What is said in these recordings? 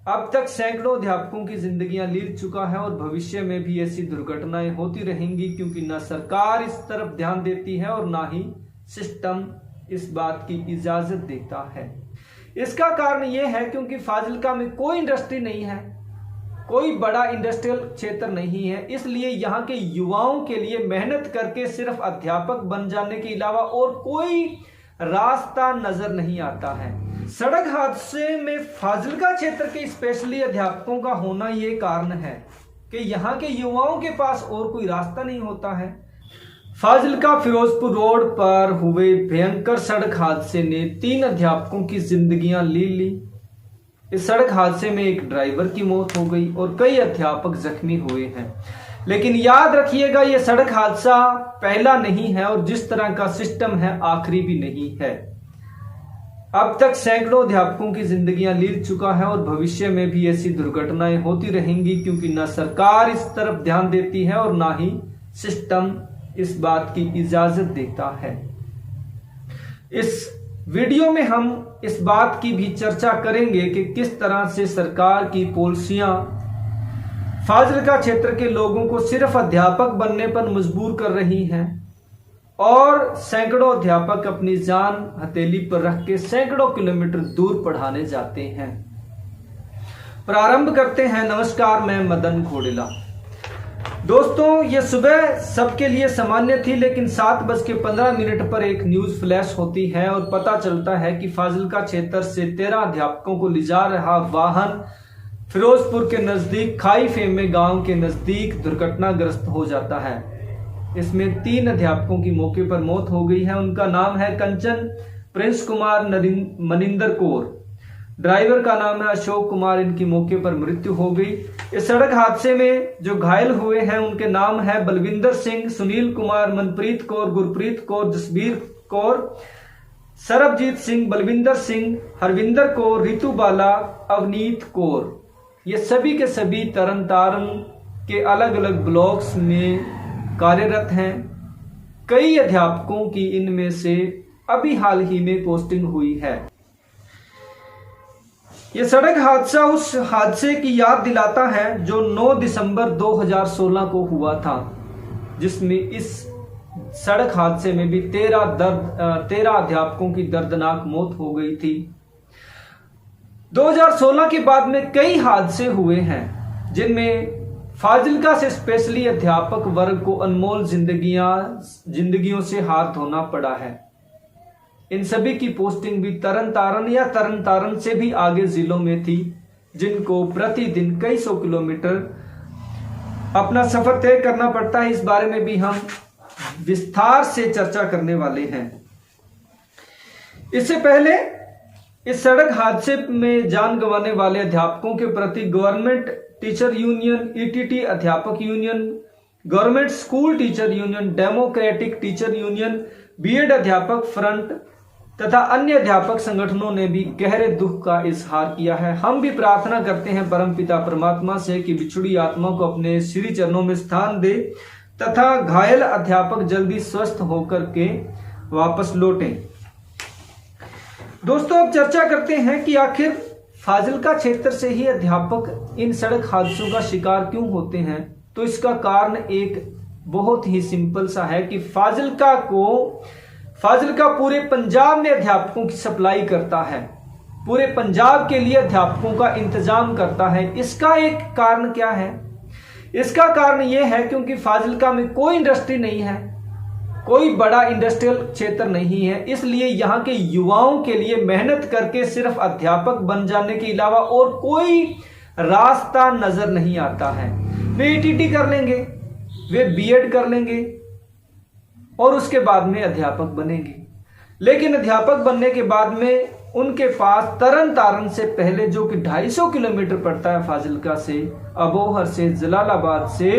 अब तक सैकड़ों अध्यापकों की जिंदगियां ले चुका है और भविष्य में भी ऐसी दुर्घटनाएं होती रहेंगी, क्योंकि न सरकार इस तरफ ध्यान देती है और ना ही सिस्टम इस बात की इजाजत देता है। इसका कारण यह है क्योंकि फाजिल्का में कोई इंडस्ट्री नहीं है, कोई बड़ा इंडस्ट्रियल क्षेत्र नहीं है, इसलिए यहाँ के युवाओं के लिए मेहनत करके सिर्फ अध्यापक बन जाने के अलावा और कोई रास्ता नजर नहीं आता है। सड़क हादसे में फाजिल्का क्षेत्र के स्पेशली अध्यापकों का होना ये कारण है कि यहाँ के युवाओं के पास और कोई रास्ता नहीं होता है। फाजिल्का फिरोजपुर रोड पर हुए भयंकर सड़क हादसे ने 3 अध्यापकों की जिंदगियां ले ली। इस सड़क हादसे में एक ड्राइवर की मौत हो गई और कई अध्यापक जख्मी हुए हैं। लेकिन याद रखिएगा, यह सड़क हादसा पहला नहीं है और जिस तरह का सिस्टम है आखिरी भी नहीं है। अब तक सैकड़ों अध्यापकों की जिंदगियां ले चुका है और भविष्य में भी ऐसी दुर्घटनाएं होती रहेंगी, क्योंकि न सरकार इस तरफ ध्यान देती है और ना ही सिस्टम इस बात की इजाजत देता है। इस वीडियो में हम इस बात की भी चर्चा करेंगे कि किस तरह से सरकार की पॉलिसियां फाजिल्का क्षेत्र के लोगों को सिर्फ अध्यापक बनने पर मजबूर कर रही हैं और सैकड़ों अध्यापक अपनी जान हथेली पर रख के सैकड़ों किलोमीटर दूर पढ़ाने जाते हैं। प्रारंभ करते हैं। नमस्कार, मैं मदन घोड़ेला। दोस्तों, ये सुबह सबके लिए सामान्य थी, लेकिन 7:15 पर एक न्यूज फ्लैश होती है और पता चलता है कि फाजिल्का क्षेत्र से 13 अध्यापकों को ले जा रहा वाहन फिरोजपुर के नजदीक खाई फेमे गांव के नजदीक दुर्घटनाग्रस्त हो जाता है। इसमें 3 अध्यापकों की मौके पर मौत हो गई है। उनका नाम है कंचन, प्रिंस कुमार, मनिंदर कौर। ड्राइवर का नाम है अशोक कुमार। इनकी मौके पर मृत्यु हो गई। इस सड़क हादसे में जो घायल हुए हैं उनके नाम है बलविंदर सिंह, सुनील कुमार, मनप्रीत कौर, गुरप्रीत कौर, जसबीर कौर, सरबजीत सिंह, बलविंदर सिंह, हरविंदर कौर, रितु बाला, अवनीत कौर। ये सभी के सभी तरन तारण के अलग अलग ब्लॉक्स में कार्यरत हैं। कई अध्यापकों की इनमें से अभी हाल ही में पोस्टिंग हुई है। यह सड़क हादसा उस हादसे की याद दिलाता है जो 9 दिसंबर 2016 को हुआ था, जिसमें इस सड़क हादसे में भी 13 अध्यापकों की दर्दनाक मौत हो गई थी। 2016 के बाद में कई हादसे हुए हैं जिनमें फाजिल्का से स्पेशली अध्यापक वर्ग को अनमोल जिंदगियों से हाथ धोना पड़ा है। इन सभी की पोस्टिंग भी तरन तारण या तरन तारण से भी आगे जिलों में थी, जिनको प्रतिदिन कई सौ किलोमीटर अपना सफर तय करना पड़ता है। इस बारे में भी हम विस्तार से चर्चा करने वाले हैं। इससे पहले इस सड़क हादसे में जान गंवाने वाले अध्यापकों के प्रति गवर्नमेंट टीचर यूनियन, ईटीटी अध्यापक यूनियन, government school teacher union, democratic teacher union, BEd अध्यापक फ्रंट तथा अन्य अध्यापक संगठनों ने भी गहरे दुख का इजहार किया है। हम भी प्रार्थना करते हैं परमपिता परमात्मा से कि बिछुड़ी आत्मा को अपने श्री चरणों में स्थान दे तथा घायल अध्यापक जल्दी स्वस्थ होकर के वापस लौटें। दोस्तों, अब चर्चा करते हैं कि आखिर फाजिल्का क्षेत्र से ही अध्यापक इन सड़क हादसों का शिकार क्यों होते हैं। तो इसका कारण एक बहुत ही सिंपल सा है कि फाजिल्का पूरे पंजाब में अध्यापकों की सप्लाई करता है, पूरे पंजाब के लिए अध्यापकों का इंतजाम करता है। इसका एक कारण क्या है? इसका कारण यह है क्योंकि फाजिल्का में कोई इंडस्ट्री नहीं है, कोई बड़ा इंडस्ट्रियल क्षेत्र नहीं है, इसलिए यहाँ के युवाओं के लिए मेहनत करके सिर्फ अध्यापक बन जाने के अलावा और कोई रास्ता नजर नहीं आता है। वे ईटीटी कर लेंगे, वे बीएड कर लेंगे और उसके बाद में अध्यापक बनेंगे। लेकिन अध्यापक बनने के बाद में उनके पास तरन तारण से पहले, जो कि 250 किलोमीटर पड़ता है फाजिल्का से, अबोहर से, जलालाबाद से,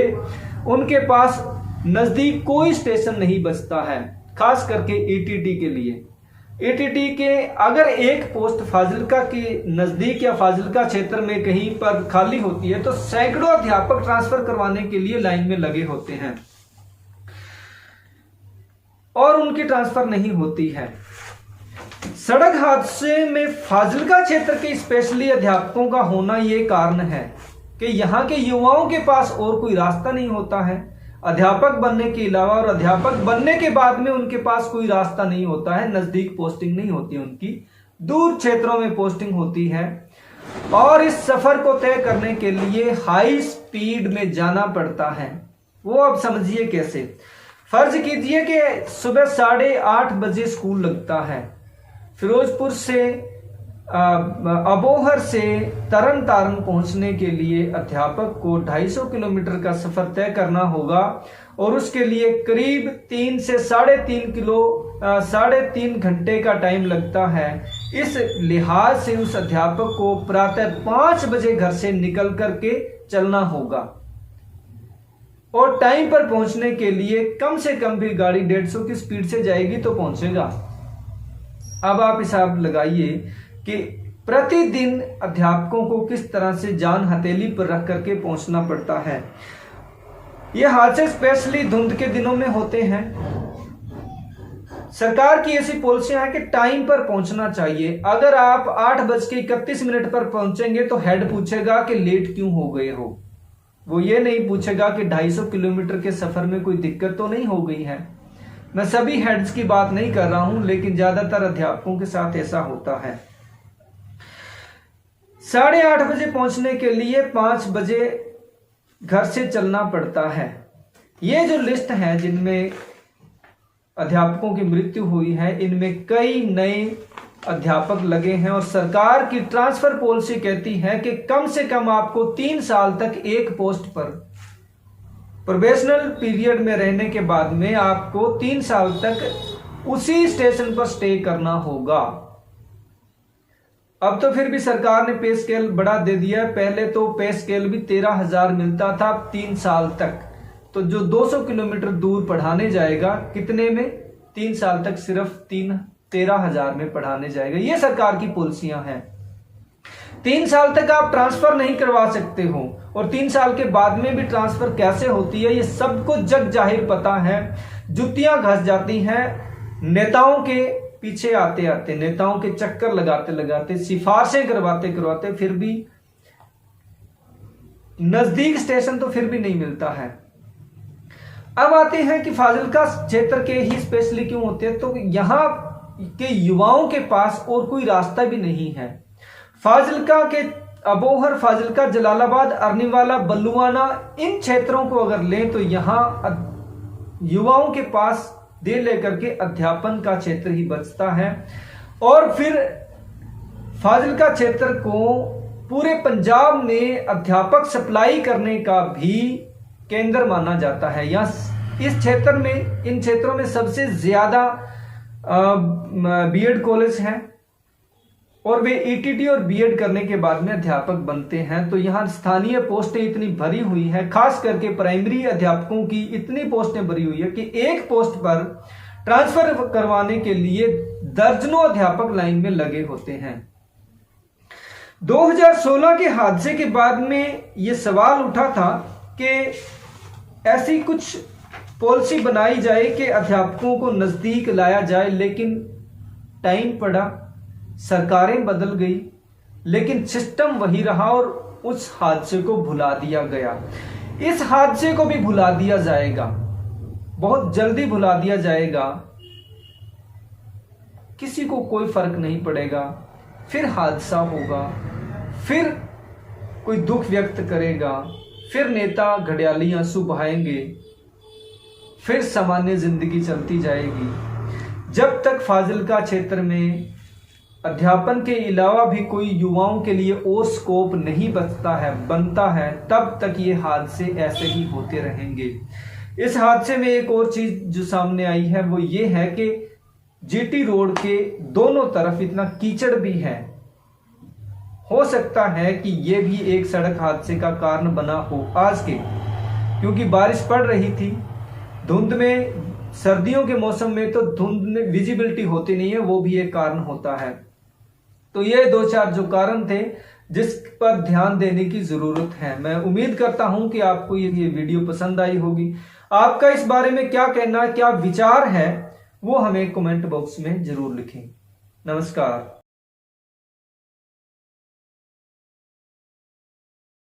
उनके पास नजदीक कोई स्टेशन नहीं बचता है, खास करके ईटीटी के लिए। ईटीटी के अगर एक पोस्ट फाजिल्का के नजदीक या फाजिल्का क्षेत्र में कहीं पर खाली होती है तो सैकड़ों अध्यापक ट्रांसफर करवाने के लिए लाइन में लगे होते हैं और उनकी ट्रांसफर नहीं होती है। सड़क हादसे में फाजिलका क्षेत्र के स्पेशली अध्यापकों का होना ये कारण है कि यहाँ के युवाओं के पास और कोई रास्ता नहीं होता है अध्यापक बनने के अलावा, और अध्यापक बनने के बाद में उनके पास कोई रास्ता नहीं होता है। नजदीक पोस्टिंग नहीं होती उनकी, दूर क्षेत्रों में पोस्टिंग होती है और इस सफर को तय करने के लिए हाई स्पीड में जाना पड़ता है। वो अब समझिए कैसे। फर्ज कीजिए कि सुबह 8:30 बजे स्कूल लगता है। फिरोजपुर से अबोहर से तरन तारण पहुंचने के लिए अध्यापक को 250 किलोमीटर का सफर तय करना होगा और उसके लिए करीब 3 से 3.5 घंटे का टाइम लगता है। इस लिहाज से उस अध्यापक को प्रातः 5 बजे घर से निकल करके चलना होगा और टाइम पर पहुंचने के लिए कम से कम भी गाड़ी 150 की स्पीड से जाएगी तो पहुंचेगा। अब आप हिसाब लगाइए कि प्रतिदिन अध्यापकों को किस तरह से जान हथेली पर रख करके पहुंचना पड़ता है। ये हादसे स्पेशली धुंध के दिनों में होते हैं। सरकार की ऐसी पॉलिसियां है कि टाइम पर पहुंचना चाहिए। अगर आप 8:31 पर पहुंचेंगे तो हेड पूछेगा कि लेट क्यों हो गए हो। वो ये नहीं पूछेगा कि 250 किलोमीटर के सफर में कोई दिक्कत तो नहीं हो गई है। मैं सभी हेड्स की बात नहीं कर रहा हूं, लेकिन ज्यादातर अध्यापकों के साथ ऐसा होता है। 8:30 बजे पहुंचने के लिए 5 बजे घर से चलना पड़ता है। ये जो लिस्ट है जिनमें अध्यापकों की मृत्यु हुई है, इनमें कई नए अध्यापक लगे हैं और सरकार की ट्रांसफर पॉलिसी कहती है कि कम से कम आपको 3 साल तक एक पोस्ट पर प्रोबेशनल पीरियड में रहने के बाद में आपको 3 साल तक उसी स्टेशन पर स्टे करना होगा। अब तो फिर भी सरकार ने पे स्केल बढ़ा दे दिया। पहले तो पे स्केल भी 13,000 मिलता था 3 साल तक। तो जो 200 किलोमीटर दूर पढ़ाने जाएगा, कितने में? 3 साल तक सिर्फ 13,000 में पढ़ाने जाएगा। ये सरकार की पॉलिसियां हैं। 3 साल तक आप ट्रांसफर नहीं करवा सकते हो और 3 साल के बाद में भी ट्रांसफर कैसे होती है ये सबको जग जाहिर पता है। जुतियां घस जाती हैं नेताओं के पीछे आते आते, नेताओं के चक्कर लगाते लगाते, सिफारिशें करवाते करवाते, फिर भी नजदीक स्टेशन तो फिर भी नहीं मिलता है। अब आते हैं कि फाजिलका क्षेत्र के ही स्पेशली क्यों होते हैं, तो यहां के युवाओं के पास और कोई रास्ता भी नहीं है। फाजिलका के अबोहर, फाजिलका, जलालाबाद, अरनीवाला, बल्लुआना, इन क्षेत्रों को अगर लें तो यहां युवाओं के पास दे लेकर के अध्यापन का क्षेत्र ही बचता है और फिर फाजिलका क्षेत्र को पूरे पंजाब में अध्यापक सप्लाई करने का भी केंद्र माना जाता है। या इस क्षेत्र में, इन क्षेत्रों में सबसे ज्यादा बीएड कॉलेज हैं और वे ईटीटी और बीएड करने के बाद में अध्यापक बनते हैं। तो यहाँ स्थानीय पोस्टें इतनी भरी हुई है, खास करके प्राइमरी अध्यापकों की इतनी पोस्टें भरी हुई है कि एक पोस्ट पर ट्रांसफर करवाने के लिए दर्जनों अध्यापक लाइन में लगे होते हैं। 2016 के हादसे के बाद में यह सवाल उठा था कि ऐसी कुछ पॉलिसी बनाई जाए कि अध्यापकों को नजदीक लाया जाए, लेकिन टाइम पड़ा, सरकारें बदल गई, लेकिन सिस्टम वही रहा और उस हादसे को भुला दिया गया। इस हादसे को भी भुला दिया जाएगा, बहुत जल्दी भुला दिया जाएगा। किसी को कोई फर्क नहीं पड़ेगा। फिर हादसा होगा, फिर कोई दुख व्यक्त करेगा, फिर नेता घड़ियाली आंसू बहाएंगे, फिर सामान्य जिंदगी चलती जाएगी। जब तक फाजिलका क्षेत्र में अध्यापन के अलावा भी कोई युवाओं के लिए और स्कोप नहीं बनता है, तब तक ये हादसे ऐसे ही होते रहेंगे। इस हादसे में एक और चीज जो सामने आई है वो ये है कि जीटी रोड के दोनों तरफ इतना कीचड़ भी है। हो सकता है कि ये भी एक सड़क हादसे का कारण बना हो आज के, क्योंकि बारिश पड़ रही थी धुंध में। सर्दियों के मौसम में तो धुंध में विजिबिलिटी होती नहीं है, वो भी एक कारण होता है। तो ये 2-4 जो कारण थे जिस पर ध्यान देने की जरूरत है। मैं उम्मीद करता हूं कि आपको ये वीडियो पसंद आई होगी। आपका इस बारे में क्या कहना, क्या विचार है, वो हमें कमेंट बॉक्स में जरूर लिखें। नमस्कार।